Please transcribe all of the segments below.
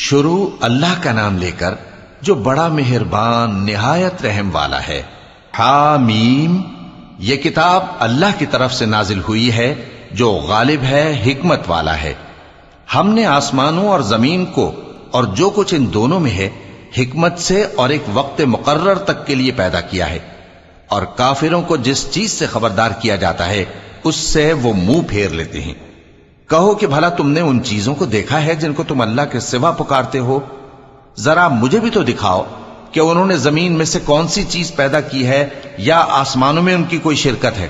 شروع اللہ کا نام لے کر جو بڑا مہربان نہایت رحم والا ہے۔ حامیم، یہ کتاب اللہ کی طرف سے نازل ہوئی ہے جو غالب ہے، حکمت والا ہے۔ ہم نے آسمانوں اور زمین کو اور جو کچھ ان دونوں میں ہے حکمت سے اور ایک وقت مقرر تک کے لیے پیدا کیا ہے، اور کافروں کو جس چیز سے خبردار کیا جاتا ہے اس سے وہ منہ پھیر لیتے ہیں۔ کہو کہ بھلا تم نے ان چیزوں کو دیکھا ہے جن کو تم اللہ کے سوا پکارتے ہو؟ ذرا مجھے بھی تو دکھاؤ کہ انہوں نے زمین میں سے کون سی چیز پیدا کی ہے یا آسمانوں میں ان کی کوئی شرکت ہے۔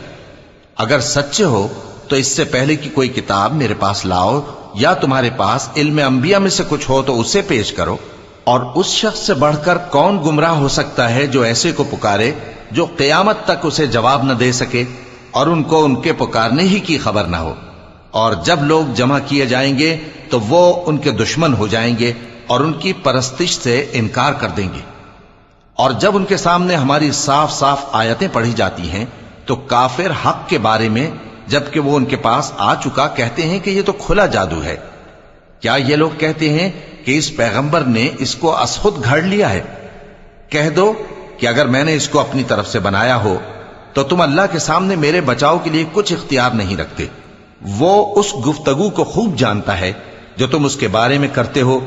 اگر سچے ہو تو اس سے پہلے کی کوئی کتاب میرے پاس لاؤ، یا تمہارے پاس علم انبیاء میں سے کچھ ہو تو اسے پیش کرو۔ اور اس شخص سے بڑھ کر کون گمراہ ہو سکتا ہے جو ایسے کو پکارے جو قیامت تک اسے جواب نہ دے سکے اور ان کو ان کے پکارنے ہی کی خبر نہ ہو۔ اور جب لوگ جمع کیے جائیں گے تو وہ ان کے دشمن ہو جائیں گے اور ان کی پرستش سے انکار کر دیں گے۔ اور جب ان کے سامنے ہماری صاف صاف آیتیں پڑھی جاتی ہیں تو کافر حق کے بارے میں جبکہ وہ ان کے پاس آ چکا کہتے ہیں کہ یہ تو کھلا جادو ہے۔ کیا یہ لوگ کہتے ہیں کہ اس پیغمبر نے اس کو از خود گھڑ لیا ہے؟ کہہ دو کہ اگر میں نے اس کو اپنی طرف سے بنایا ہو تو تم اللہ کے سامنے میرے بچاؤ کے لیے کچھ اختیار نہیں رکھتے۔ وہ اس گفتگو کو خوب جانتا ہے جو تم اس کے بارے میں کرتے ہو،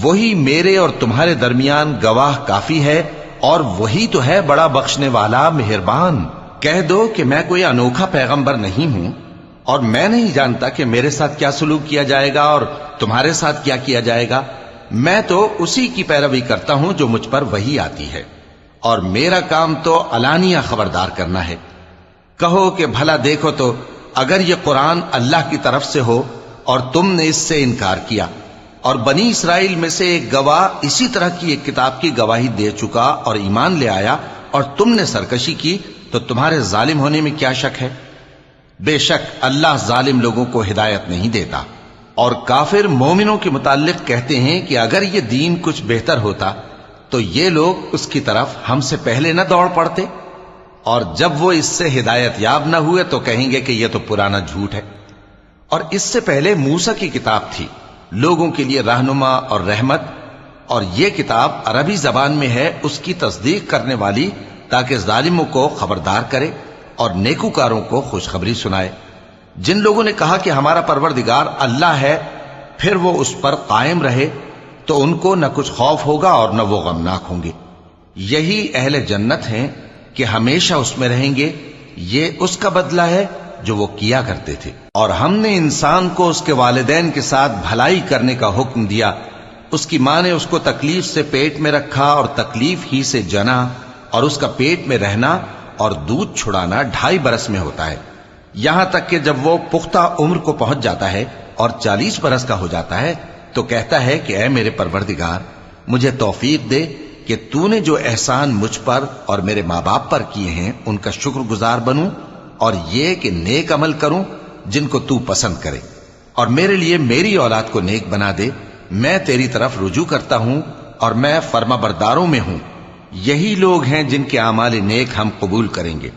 وہی میرے اور تمہارے درمیان گواہ کافی ہے، اور وہی تو ہے بڑا بخشنے والا مہربان۔ کہہ دو کہ میں کوئی انوکھا پیغمبر نہیں ہوں، اور میں نہیں جانتا کہ میرے ساتھ کیا سلوک کیا جائے گا اور تمہارے ساتھ کیا کیا جائے گا۔ میں تو اسی کی پیروی کرتا ہوں جو مجھ پر وحی آتی ہے، اور میرا کام تو علانیہ خبردار کرنا ہے۔ کہو کہ بھلا دیکھو تو اگر یہ قرآن اللہ کی طرف سے ہو اور تم نے اس سے انکار کیا، اور بنی اسرائیل میں سے ایک گواہ اسی طرح کی ایک کتاب کی گواہی دے چکا اور ایمان لے آیا، اور تم نے سرکشی کی، تو تمہارے ظالم ہونے میں کیا شک ہے؟ بے شک اللہ ظالم لوگوں کو ہدایت نہیں دیتا۔ اور کافر مومنوں کے متعلق کہتے ہیں کہ اگر یہ دین کچھ بہتر ہوتا تو یہ لوگ اس کی طرف ہم سے پہلے نہ دوڑ پڑتے، اور جب وہ اس سے ہدایت یاب نہ ہوئے تو کہیں گے کہ یہ تو پرانا جھوٹ ہے۔ اور اس سے پہلے موسیٰ کی کتاب تھی، لوگوں کے لیے رہنما اور رحمت، اور یہ کتاب عربی زبان میں ہے اس کی تصدیق کرنے والی، تاکہ ظالموں کو خبردار کرے اور نیکوکاروں کو خوشخبری سنائے۔ جن لوگوں نے کہا کہ ہمارا پروردگار اللہ ہے، پھر وہ اس پر قائم رہے تو ان کو نہ کچھ خوف ہوگا اور نہ وہ غمناک ہوں گے۔ یہی اہل جنت ہیں کہ ہمیشہ اس میں رہیں گے، یہ اس کا بدلہ ہے جو وہ کیا کرتے تھے۔ اور ہم نے انسان کو اس کے والدین کے ساتھ بھلائی کرنے کا حکم دیا۔ اس کی ماں نے اس کو تکلیف سے پیٹ میں رکھا اور تکلیف ہی سے جنا، اور اس کا پیٹ میں رہنا اور دودھ چھڑانا 2.5 برس میں ہوتا ہے، یہاں تک کہ جب وہ پختہ عمر کو پہنچ جاتا ہے اور 40 برس کا ہو جاتا ہے تو کہتا ہے کہ اے میرے پروردگار، مجھے توفیق دے کہ تو نے جو احسان مجھ پر اور میرے ماں باپ پر کیے ہیں ان کا شکر گزار بنوں، اور یہ کہ نیک عمل کروں جن کو تو پسند کرے، اور میرے لیے میری اولاد کو نیک بنا دے۔ میں تیری طرف رجوع کرتا ہوں اور میں فرما برداروں میں ہوں۔ یہی لوگ ہیں جن کے اعمال نیک ہم قبول کریں گے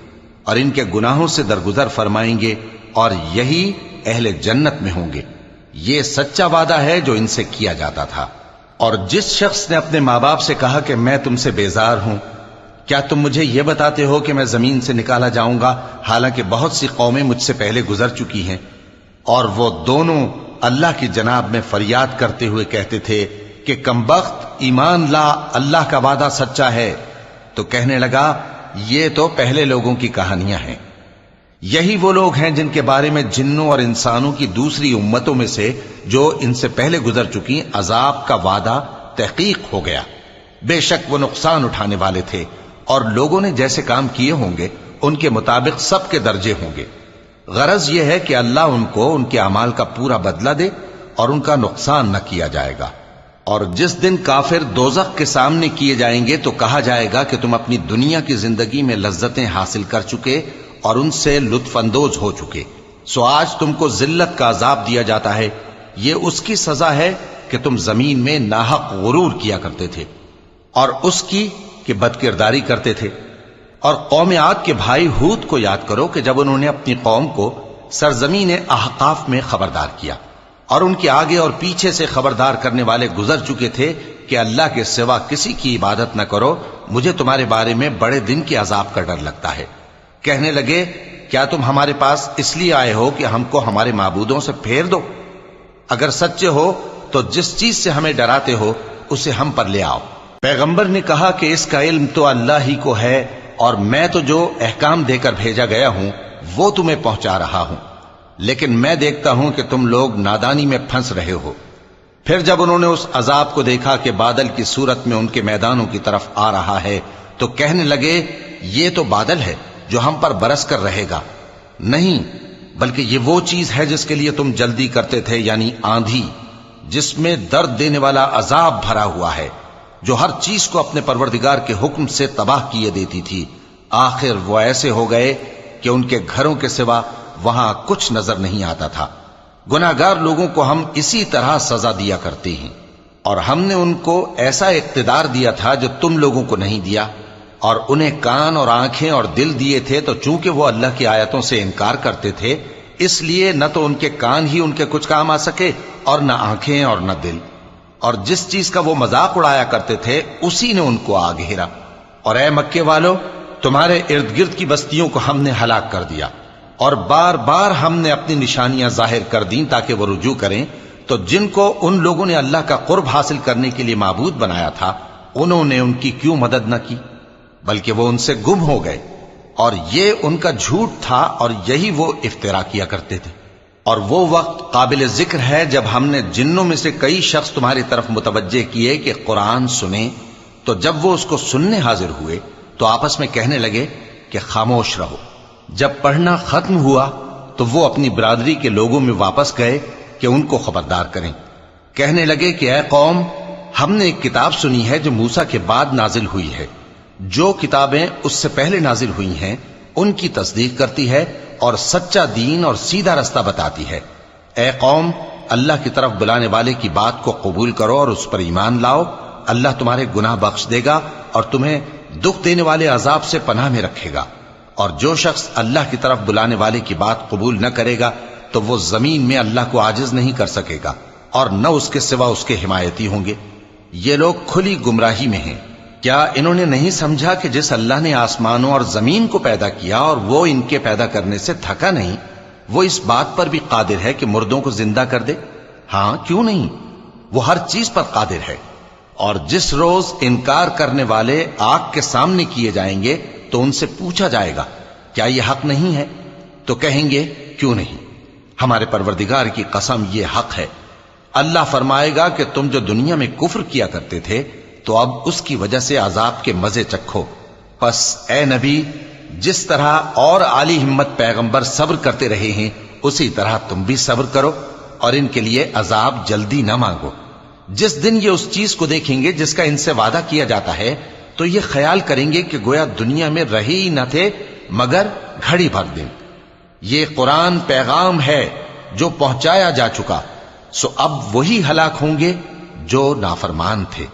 اور ان کے گناہوں سے درگزر فرمائیں گے، اور یہی اہل جنت میں ہوں گے۔ یہ سچا وعدہ ہے جو ان سے کیا جاتا تھا۔ اور جس شخص نے اپنے ماں باپ سے کہا کہ میں تم سے بیزار ہوں، کیا تم مجھے یہ بتاتے ہو کہ میں زمین سے نکالا جاؤں گا، حالانکہ بہت سی قومیں مجھ سے پہلے گزر چکی ہیں؟ اور وہ دونوں اللہ کی جناب میں فریاد کرتے ہوئے کہتے تھے کہ کمبخت، ایمان لا، اللہ کا وعدہ سچا ہے۔ تو کہنے لگا یہ تو پہلے لوگوں کی کہانیاں ہیں۔ یہی وہ لوگ ہیں جن کے بارے میں جنوں اور انسانوں کی دوسری امتوں میں سے جو ان سے پہلے گزر چکی عذاب کا وعدہ تحقیق ہو گیا۔ بے شک وہ نقصان اٹھانے والے تھے، اور لوگوں نے جیسے کام کیے ہوں گے ان کے مطابق سب کے درجے ہوں گے۔ غرض یہ ہے کہ اللہ ان کو ان کے اعمال کا پورا بدلہ دے اور ان کا نقصان نہ کیا جائے گا۔ اور جس دن کافر دوزخ کے سامنے کیے جائیں گے تو کہا جائے گا کہ تم اپنی دنیا کی زندگی میں لذتیں حاصل کر چکے اور ان سے لطف اندوز ہو چکے، سو آج تم کو ذلت کا عذاب دیا جاتا ہے۔ یہ اس کی سزا ہے کہ تم زمین میں ناحق غرور کیا کرتے تھے، اور اس کی کہ بد کرداری کرتے تھے۔ اور قوم عاد کے بھائی ہود کو یاد کرو کہ جب انہوں نے اپنی قوم کو سرزمین احقاف میں خبردار کیا اور ان کے آگے اور پیچھے سے خبردار کرنے والے گزر چکے تھے کہ اللہ کے سوا کسی کی عبادت نہ کرو، مجھے تمہارے بارے میں بڑے دن کے عذاب کا ڈر لگتا ہے۔ کہنے لگے کیا تم ہمارے پاس اس لیے آئے ہو کہ ہم کو ہمارے معبودوں سے پھیر دو؟ اگر سچے ہو تو جس چیز سے ہمیں ڈراتے ہو اسے ہم پر لے آؤ۔ پیغمبر نے کہا کہ اس کا علم تو اللہ ہی کو ہے، اور میں تو جو احکام دے کر بھیجا گیا ہوں وہ تمہیں پہنچا رہا ہوں، لیکن میں دیکھتا ہوں کہ تم لوگ نادانی میں پھنس رہے ہو۔ پھر جب انہوں نے اس عذاب کو دیکھا کہ بادل کی صورت میں ان کے میدانوں کی طرف آ رہا ہے تو کہنے لگے یہ تو بادل ہے جو ہم پر برس کر رہے گا، نہیں بلکہ یہ وہ چیز ہے جس کے لیے تم جلدی کرتے تھے، یعنی آندھی، جس میں درد دینے والا عذاب بھرا ہوا ہے، جو ہر چیز کو اپنے پروردگار کے حکم سے تباہ کیے دیتی تھی۔ آخر وہ ایسے ہو گئے کہ ان کے گھروں کے سوا وہاں کچھ نظر نہیں آتا تھا۔ گناہگار لوگوں کو ہم اسی طرح سزا دیا کرتے ہیں، اور ہم نے ان کو ایسا اقتدار دیا تھا جو تم لوگوں کو نہیں دیا، اور انہیں کان اور آنکھیں اور دل دیے تھے، تو چونکہ وہ اللہ کی آیتوں سے انکار کرتے تھے اس لیے نہ تو ان کے کان ہی ان کے کچھ کام آ سکے اور نہ آنکھیں اور نہ دل، اور جس چیز کا وہ مذاق اڑایا کرتے تھے اسی نے ان کو آ گھیرا۔ اور اے مکے والو، تمہارے ارد گرد کی بستیوں کو ہم نے ہلاک کر دیا، اور بار بار ہم نے اپنی نشانیاں ظاہر کر دیں تاکہ وہ رجوع کریں، تو جن کو ان لوگوں نے اللہ کا قرب حاصل کرنے کے لیے معبود بنایا تھا انہوں نے ان کی کیوں مدد نہ کی، بلکہ وہ ان سے گم ہو گئے، اور یہ ان کا جھوٹ تھا اور یہی وہ افترا کیا کرتے تھے۔ اور وہ وقت قابل ذکر ہے جب ہم نے جنوں میں سے کئی شخص تمہاری طرف متوجہ کیے کہ قرآن سنیں، تو جب وہ اس کو سننے حاضر ہوئے تو آپس میں کہنے لگے کہ خاموش رہو۔ جب پڑھنا ختم ہوا تو وہ اپنی برادری کے لوگوں میں واپس گئے کہ ان کو خبردار کریں۔ کہنے لگے کہ اے قوم، ہم نے ایک کتاب سنی ہے جو موسیٰ کے بعد نازل ہوئی ہے، جو کتابیں اس سے پہلے نازل ہوئی ہیں ان کی تصدیق کرتی ہے اور سچا دین اور سیدھا رستہ بتاتی ہے۔ اے قوم، اللہ کی طرف بلانے والے کی بات کو قبول کرو اور اس پر ایمان لاؤ، اللہ تمہارے گناہ بخش دے گا اور تمہیں دکھ دینے والے عذاب سے پناہ میں رکھے گا۔ اور جو شخص اللہ کی طرف بلانے والے کی بات قبول نہ کرے گا تو وہ زمین میں اللہ کو عاجز نہیں کر سکے گا، اور نہ اس کے سوا اس کے حمایتی ہوں گے۔ یہ لوگ کھلی گمراہی میں ہیں۔ کیا انہوں نے نہیں سمجھا کہ جس اللہ نے آسمانوں اور زمین کو پیدا کیا اور وہ ان کے پیدا کرنے سے تھکا نہیں، وہ اس بات پر بھی قادر ہے کہ مردوں کو زندہ کر دے؟ ہاں، کیوں نہیں، وہ ہر چیز پر قادر ہے۔ اور جس روز انکار کرنے والے آگ کے سامنے کیے جائیں گے تو ان سے پوچھا جائے گا کیا یہ حق نہیں ہے؟ تو کہیں گے کیوں نہیں، ہمارے پروردگار کی قسم یہ حق ہے۔ اللہ فرمائے گا کہ تم جو دنیا میں کفر کیا کرتے تھے تو اب اس کی وجہ سے عذاب کے مزے چکھو۔ پس اے نبی، جس طرح اور عالی ہمت پیغمبر صبر کرتے رہے ہیں اسی طرح تم بھی صبر کرو، اور ان کے لیے عذاب جلدی نہ مانگو۔ جس دن یہ اس چیز کو دیکھیں گے جس کا ان سے وعدہ کیا جاتا ہے تو یہ خیال کریں گے کہ گویا دنیا میں رہے ہی نہ تھے مگر گھڑی بھر دن۔ یہ قرآن پیغام ہے جو پہنچایا جا چکا، سو اب وہی ہلاک ہوں گے جو نافرمان تھے۔